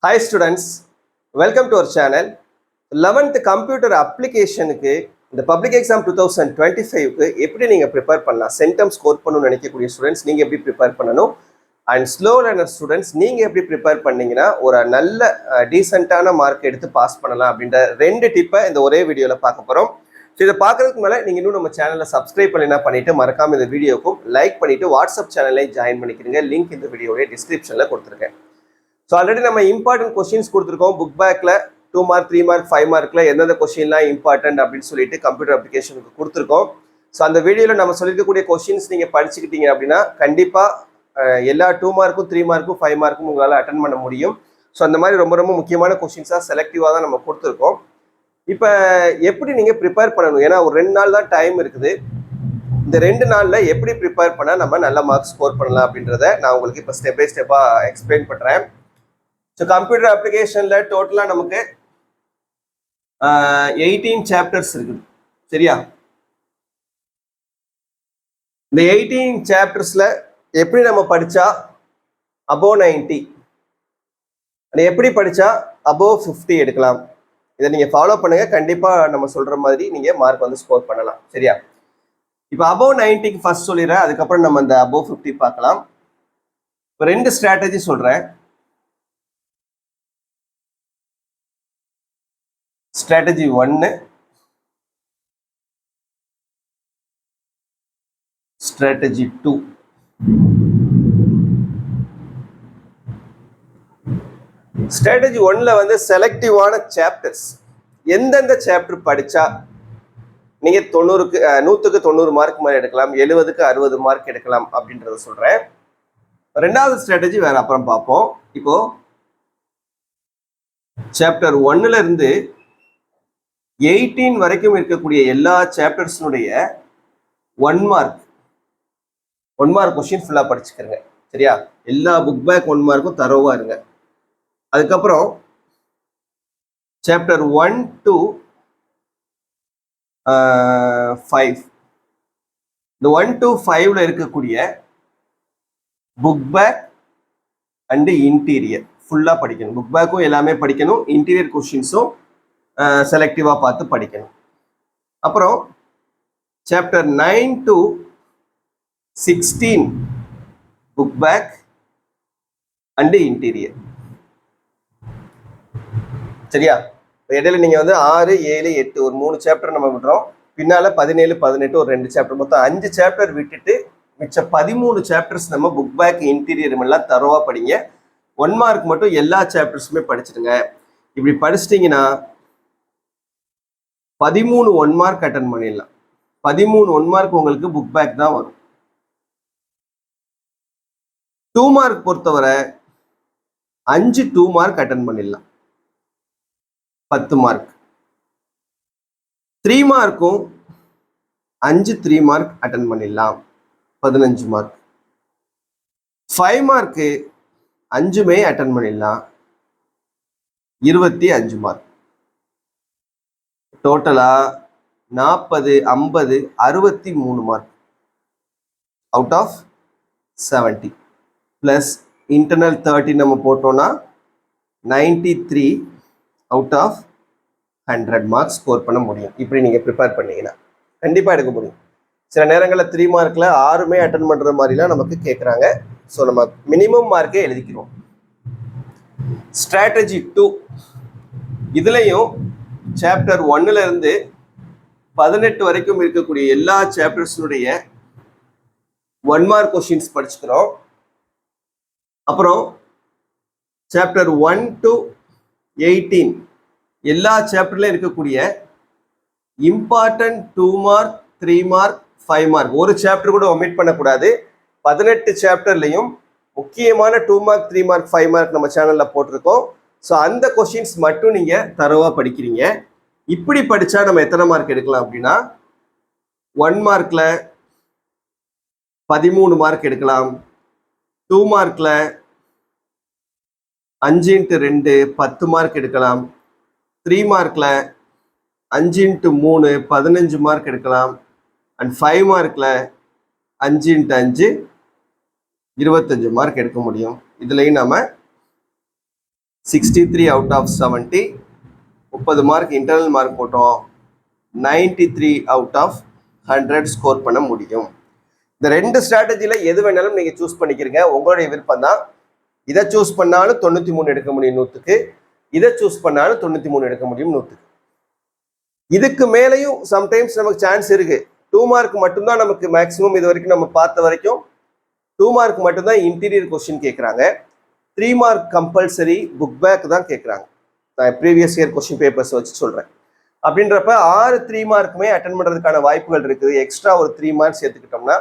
Hi students, welcome to our channel. 11th computer applicationக்கு இந்த public exam 2025க்கு எப்படி நீங்கள் prepare பண்ணலாம், சென்டம் ஸ்கோர் பண்ணணும்னு நினைக்கக்கூடிய ஸ்டூடெண்ட்ஸ் நீங்கள் எப்படி ப்ரிப்பேர் பண்ணணும், அண்ட் ஸ்லோ லேர்னர் ஸ்டூடெண்ட்ஸ் நீங்கள் எப்படி ப்ரிப்பேர் பண்ணீங்கன்னா ஒரு நல்ல டீசெண்டான மார்க் எடுத்து பாஸ் பண்ணலாம் அப்படின்ற ரெண்டு டிப்பை இந்த ஒரே வீடியோவில் பார்க்க போகிறோம். ஸோ இதை பார்க்கறதுக்கு மேலே நீங்கள் இன்னும் நம்ம சேனலில் சப்ஸ்கிரைப் பண்ணினா பண்ணிவிட்டு மறக்காமல் இந்த வீடியோக்கும் லைக் பண்ணிவிட்டு வாட்ஸ்அப் சேனல்லையும் ஜாயின் பண்ணிக்கிறீங்க. லிங்க் இந்த வீடியோடைய டிஸ்கிரிப்ஷனில் கொடுத்துருக்கேன். ஸோ ஆல்ரெடி நம்ம இம்பார்ட்டன்ட் கொஸ்டின்ஸ் கொடுத்துருக்கோம். புக் பேக்கில் 2 மார்க் 3 மார்க் 5 மார்க்கில் எந்தெந்த கொஸ்டின்லாம் இம்பார்ட்டன்ட் அப்படின்னு சொல்லிட்டு கம்ப்யூட்டர் அப்ளிகேஷனுக்கு கொடுத்துருக்கோம். ஸோ அந்த வீடியோவில் நம்ம சொல்லியிருக்கக்கூடிய கொஸ்டின்ஸ் நீங்கள் படிச்சுக்கிட்டீங்க அப்படின்னா கண்டிப்பாக எல்லா 2 மார்க்கும் 3 மார்க்கும் 5 மார்க்கும் உங்களால் அட்டன் பண்ண முடியும். ஸோ அந்த மாதிரி ரொம்ப ரொம்ப முக்கியமான கொஸ்டின்ஸாக செலக்டிவாக தான் நம்ம கொடுத்துருக்கோம். இப்போ எப்படி நீங்கள் ப்ரிப்பேர் பண்ணணும், ஏன்னா ஒரு 2 நாள் தான் டைம் இருக்குது. இந்த 2 நாளில் எப்படி ப்ரிப்பேர் பண்ணால் நம்ம நல்ல மார்க் ஸ்கோர் பண்ணலாம் அப்படின்றத நான் உங்களுக்கு இப்போ ஸ்டெப் பை ஸ்டெப்பாக எக்ஸ்பிளைன் பண்ணுறேன். ஸோ கம்ப்யூட்டர் அப்ளிகேஷனில் டோட்டலாக நமக்கு 18 சாப்டர்ஸ் இருக்குது, சரியா? இந்த 18 சாப்டர்ஸில் எப்படி நம்ம படித்தா அபோவ் 90, எப்படி படித்தா அபோவ் 50 எடுக்கலாம், இதை நீங்கள் ஃபாலோ பண்ணுங்கள். கண்டிப்பாக நம்ம சொல்கிற மாதிரி நீங்கள் மார்க் வந்து ஸ்கோர் பண்ணலாம், சரியா? இப்போ அபோவ் 90க்கு ஃபர்ஸ்ட் சொல்லிடுறேன், அதுக்கப்புறம் நம்ம அந்த அபோவ் 50 பார்க்கலாம். இப்போ 2 ஸ்ட்ராட்டஜி சொல்கிறேன். Strategy 1, strategy 2. ஸ்ட்ராட்டஜி 1ல வந்து செலக்டிவான சாப்டர்ஸ், எந்தெந்த சாப்டர் படித்தா நீங்கள் 100க்கு 90 மார்க் மாதிரி எடுக்கலாம், 70க்கு 60 மார்க் எடுக்கலாம் அப்படின்றத சொல்கிறேன். 2வது ஸ்ட்ராட்டஜி வேற அப்புறம் பார்ப்போம். இப்போ சாப்டர் 1ல இருந்து 18 வரைக்கும் இருக்கக்கூடிய எல்லா சாப்டர்ஸினுடைய 1 மார்க் கொஸ்டின் ஃபுல்லாக படிச்சுக்கிறங்க, சரியா? எல்லா புக் பேக் 1 மார்க்கும் தரோவா இருங்க. அதுக்கப்புறம் சாப்டர் 1 to 5, இந்த 1 to 5ல இருக்கக்கூடிய புக் பேக் அண்டு இன்டீரியர் ஃபுல்லாக படிக்கணும். புக் பேக்கும் எல்லாமே படிக்கணும், இன்டீரியர் கொஸ்டின்ஸும் செலக்டிவாக பார்த்து படிக்கணும். அப்புறம் chapter 9 to 16 book back and interior, சரியா? இடையில நீங்கள் வந்து 6, 7, 8 ஒரு 3 சாப்டர் நம்ம விடுறோம். பின்னால் 17, 18 ஒரு 2 சாப்டர், மொத்தம் 5 சாப்டர் விட்டுட்டு மிச்ச 13 சாப்டர்ஸ் நம்ம புக் பேக் இன்டீரியர் எல்லாம் தரோவா படிங்க. 1 மார்க் மட்டும் எல்லா சாப்டர்ஸுமே படிச்சுடுங்க. இப்படி படிச்சிட்டிங்கன்னா 13 1 மார்க் அட்டன் பண்ணிடலாம். 13 1 மார்க் உங்களுக்கு புக் பேக் தான் வரும். 2 மார்க் பொறுத்தவரை 5 2 மார்க் அட்டன் பண்ணிடலாம், 10 மார்க். 3 மார்க்கும் 5 3 மார்க் அட்டன் பண்ணிடலாம், 15 மார்க். 5 மார்க்கு 5மே அட்டன் பண்ணிடலாம், 25 மார்க். டோட்டலா 40 50 63 mark out of 70 plus internal 30 நம்ம போட்டோம்னா 93 அவுட் ஆஃப் 100 மார்க்ஸ் ஸ்கோர் பண்ண முடியும். இப்படி நீங்கள் ப்ரிப்பேர் பண்ணீங்கன்னா கண்டிப்பாக எடுக்க முடியும். சில நேரங்களில் 3 மார்க்கில் 6மே அட்டன் பண்ணுற மாதிரிலாம் நமக்கு கேட்குறாங்க. ஸோ நம்ம மினிமம் மார்க்கே எழுதிக்கிறோம். ஸ்ட்ராட்டஜி 2, இதுலேயும் சாப்டர் 1ல இருந்து 18 வரைக்கும் இருக்கக்கூடிய எல்லா சாப்டர்ஸுடைய 1 மார்க் கொஸ்டின்ஸ் படிச்சுக்கிறோம். அப்புறம் சாப்டர் 1 to 18 எல்லா சாப்டர்லையும் இருக்கக்கூடிய இம்பார்ட்டன்ட் 2 மார்க் 3 மார்க் 5 மார்க் ஒரு சாப்டர் கூட ஒமிட் பண்ணக்கூடாது. 18 சாப்டர்லையும் முக்கியமான 2 மார்க் 3 மார்க் 5 மார்க் நம்ம சேனலில் போட்டிருக்கோம். ஸோ அந்த கொஸ்டின்ஸ் மட்டும் நீங்கள் தரவாக படிக்கிறீங்க. இப்படி படித்தா நம்ம எத்தனை மார்க் எடுக்கலாம் அப்படின்னா 1 மார்க்கில் 13 மார்க் எடுக்கலாம், 2 மார்க்கில் 5 × 2 10 மார்க் எடுக்கலாம், 3 மார்க்கில் 5 × 3 15 மார்க் எடுக்கலாம், அண்ட் 5 மார்க்கில் 5 × 5 25 மார்க் எடுக்க முடியும். இதுலேயும் நம்ம 63 out of 70, 30 mark internal mark போட்டோம், 93 அவுட் ஆஃப் 100 ஸ்கோர் பண்ண முடியும். இந்த ரெண்டு ஸ்ட்ராட்டஜியில் எது வேணாலும் நீங்கள் சூஸ் பண்ணிக்கிறீங்க, உங்களுடைய விருப்பம் தான். இதை சூஸ் பண்ணாலும் 93 எடுக்க முடியும் 100க்கு, இதை சூஸ் பண்ணாலும் 93 எடுக்க முடியும் 100க்கு. இதுக்கு மேலேயும் சம்டைம்ஸ் நமக்கு சான்ஸ் இருக்கு. 2 மார்க் மட்டும்தான் நமக்கு மேக்ஸிமம் இது வரைக்கும் நம்ம பார்த்த வரைக்கும் 2 மார்க் மட்டும்தான் இன்டீரியர் கொஸ்டின் கேட்குறாங்க. 3 மார்க் கம்பல்சரி புக் பேக் தான் கேட்குறாங்க. நான் ப்ரீவியஸ் இயர் கொஸ்டின் பேப்பர்ஸ் வச்சு சொல்கிறேன். அப்படின்றப்ப 6 3 மார்க்குமே அட்டன் பண்ணுறதுக்கான வாய்ப்புகள் இருக்குது. எக்ஸ்ட்ரா ஒரு 3 மார்க்ஸ் எடுத்துக்கிட்டோம்னா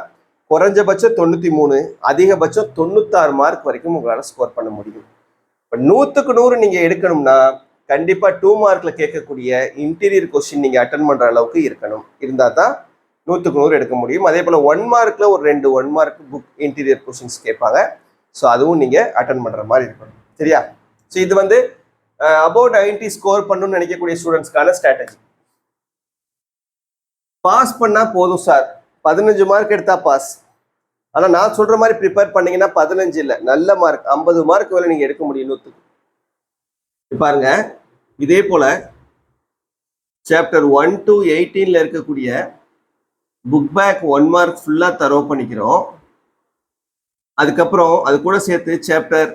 குறைஞ்சபட்சம் 93, அதிகபட்சம் 96 மார்க் வரைக்கும் உங்களால் ஸ்கோர் பண்ண முடியும். இப்போ 100க்கு 100 நீங்கள் எடுக்கணும்னா கண்டிப்பாக 2 மார்க்கில் கேட்கக்கூடிய இன்டீரியர் கொஸ்டின் நீங்கள் அட்டன் பண்ணுற அளவுக்கு இருக்கணும். இருந்தால் தான் 100க்கு 100 எடுக்க முடியும். அதே போல் 1 மார்க்கில் ஒரு 2 1 மார்க் புக் இன்டீரியர் கொஸ்டின்ஸ் கேட்பாங்க. ஸோ அதுவும் நீங்கள் அட்டன் பண்ணுற மாதிரி இருக்கணும். சரியா? ஸோ இது வந்து அபவுட் 90 ஸ்கோர் பண்ணணும்னு நினைக்கக்கூடிய ஸ்டூடெண்ட்ஸ்க்கான ஸ்ட்ராட்டஜி. பாஸ் பண்ணால் போதும் சார், 15 மார்க் எடுத்தா பாஸ். ஆனால் நான் சொல்ற மாதிரி ப்ரிப்பேர் பண்ணீங்கன்னா 15 இல்லை, நல்ல மார்க் 50 மார்க் வேலை நீங்க எடுக்க முடியும் 100க்கு. பாருங்க, இதே போல சாப்டர் 1 to 18ல இருக்கக்கூடிய புக் பேக் 1 மார்க் ஃபுல்லா தரவு பண்ணிக்கிறோம். அதுக்கப்புறம் அது கூட சேர்த்து சாப்டர்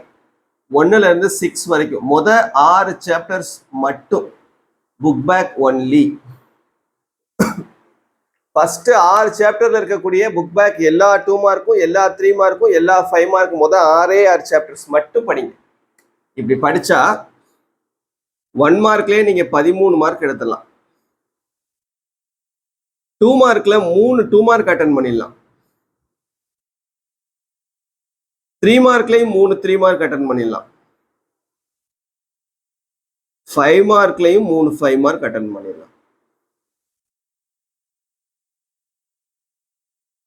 1ல இருந்து 6 வரைக்கும் மொத 6 சாப்டர்ஸ் மட்டும் புக் பேக் ஒன்லி. ஃபர்ஸ்ட் 6 சாப்டர்ல இருக்கக்கூடிய புக் பேக் எல்லா 2 மார்க்கும், எல்லா 3 மார்க்கும், எல்லா 5 மார்க்கும் மொதல் 6 சாப்டர்ஸ் மட்டும் படிங்க. இப்படி படிச்சா 1 மார்க்லயே நீங்க 13 மார்க் எடுத்துடலாம். 2 மார்க்ல 3 2 மார்க் அட்டன் பண்ணிடலாம். 3 மார்க்லயும் 3 3 மார்க் அட்டன் பண்ணிடலாம். 5 மார்க்லயும் 3 5 மார்க் அட்டன் பண்ணிடலாம்.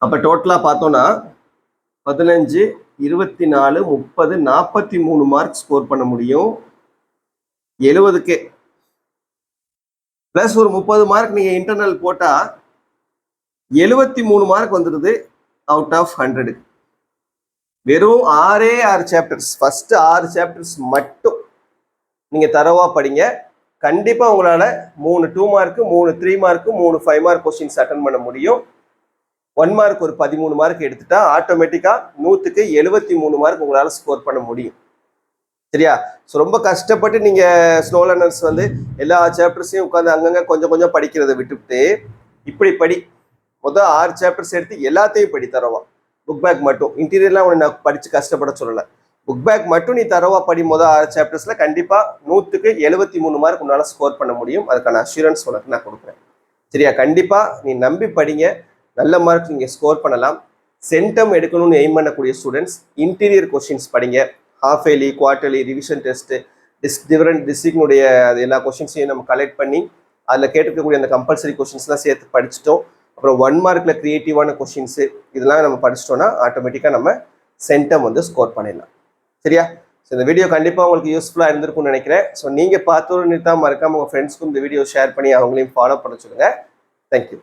அப்ப டோட்டலா பார்த்தோம்னா 15, 24, 30, 43 மார்க் ஸ்கோர் பண்ண முடியும் 70க்கே. பிளஸ் ஒரு 30 மார்க் நீங்க இன்டர்னல் போட்டா 73 மார்க் வந்துடுது அவுட் ஆஃப் 100. வெறும் 6 சாப்டர்ஸ், ஃபர்ஸ்ட் 6 சாப்டர்ஸ் மட்டும் நீங்க தரவா படிங்க. கண்டிப்பா உங்களால 3 2 mark, 3 3 mark, 3 5 mark questions attend பண்ண முடியும். 1 மார்க் ஒரு 13 மார்க் எடுத்துட்டா ஆட்டோமேட்டிக்கா 100க்கு 73 மார்க் உங்களால ஸ்கோர் பண்ண முடியும். சரியா? ஸோ ரொம்ப கஷ்டப்பட்டு நீங்க ஸ்லோ லேர்னர்ஸ் வந்து எல்லா சாப்டர்ஸையும் உட்காந்து அங்கங்க கொஞ்சம் கொஞ்சம் படிக்கிறத விட்டுவிட்டு இப்படி படி. மொதல் 6 சாப்டர்ஸ் எடுத்து எல்லாத்தையும் படி தரவா. புக் பேக் மட்டும், இன்டீரியர்லாம் உன்னை நான் படிச்சு கஷ்டப்பட சொல்லலை. புக் பேக் மட்டும் நீ தரவா படி. மொதல் 6 சாப்டர்ஸ்ல கண்டிப்பா 100க்கு 73 மார்க் உன்னால ஸ்கோர் பண்ண முடியும். அதுக்கான அஷூரன்ஸ் உனக்கு நான் கொடுக்குறேன். சரியா? கண்டிப்பா நீ நம்பி படிங்க, நல்ல மார்க் நீங்கள் ஸ்கோர் பண்ணலாம். சென்டம் எடுக்கணும்னு எய்ம் பண்ணக்கூடிய ஸ்டூடெண்ட்ஸ் இன்டீரியர் கொஸ்டின்ஸ் படிங்க. Half yearly, quarterly, revision test, different டிஸ்ட்ரிக்னுடைய அது எல்லா கொஸ்டின்ஸையும் நம்ம கலெக்ட் பண்ணி அதில் கேட்டிருக்கக்கூடிய அந்த கம்பல்சரி கொஸ்டின்ஸ்லாம் சேர்த்து படிச்சிட்டோம். அப்புறம் 1 மார்க்கில் க்ரியேட்டிவான கொஸ்டின்ஸு இதெல்லாம் நம்ம படிச்சிட்டோம்னா ஆட்டோமேட்டிக்காக நம்ம சென்டம் வந்து ஸ்கோர் பண்ணிடலாம். சரியா? ஸோ இந்த வீடியோ கண்டிப்பாக உங்களுக்கு யூஸ்ஃபுல்லாக இருந்திருக்கும்னு நினைக்கிறேன். ஸோ நீங்கள் பார்த்தோன்னு தான் மறக்காமல் உங்கள் ஃப்ரெண்ட்ஸ்க்கும் இந்த வீடியோ ஷேர் பண்ணி அவங்களையும் ஃபாலோ பண்ண சொல்லுங்கள். தேங்க்யூ.